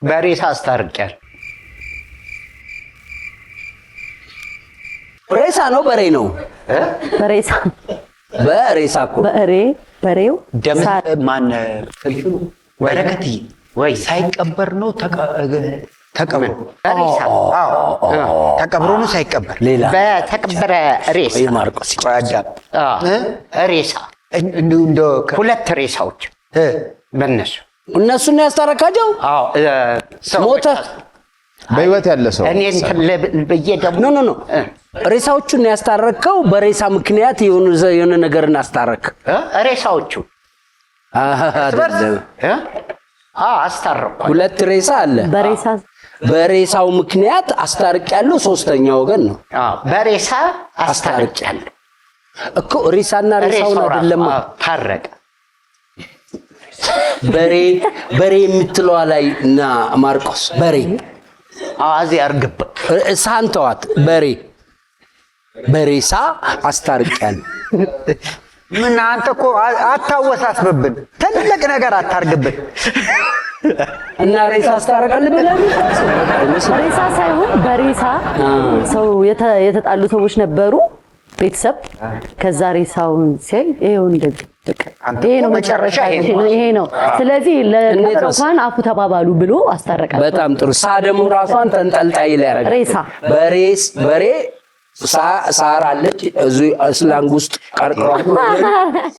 በሬሳ አስታርቂያል። ሬሳ ነው በሬ ነው? በሬሳ በሬሳ እኮ በሬው ደም ማን ፍልፍሉ በረከትዬ ወይ ሳይቀበር ነው ተቀብሮ ተቀብሮ ነው ሳይቀበር ሌላ በተቀበረ ሬሳ ማርቆስ ሬሳ እንደ ሁለት ሬሳዎች እነሱን ያስታረካቸው ሞተ በህይወት ያለ ሰው እኔ በየደሙ ኖ ሬሳዎቹን ያስታረከው በሬሳ ምክንያት የሆነ ነገር እናስታረክ ሬሳዎቹ አይደለም አስታረኩ ሁለት ሬሳ አለ በሬሳው ምክንያት አስታርቅ ያለው ሶስተኛ ወገን ነው በሬሳ አስታርቅ ያለው እኮ ሬሳና ሬሳውን አይደለም ታረቀ በሬ የምትለው ላይ እና ማርቆስ በሬ አዚ አርግብ ሳንተዋት በሬሳ አስታርቀን ምን አንተ እኮ አታወሳስብብን ትልቅ ነገር አታርግብን እና ሬሳ አስታረቀልኝ ሬሳ ሳይሆን በሬሳ ሰው የተጣሉ ሰዎች ነበሩ ቤተሰብ ከዛ ሬሳውን ሲይ ይሄው እንደዚህ ይሄ ነው መጨረሻ ይሄ ነው ስለዚህ ለነጥፋን አፉ ተባባሉ ብሎ አስታረቀ በጣም ጥሩ ሳደሙ ራሷን ተንጠልጣይ ላይ ያረጋል ሬሳ በሬ ሳር አለች እዚህ ስላንግ ውስጥ ቀርቅሯል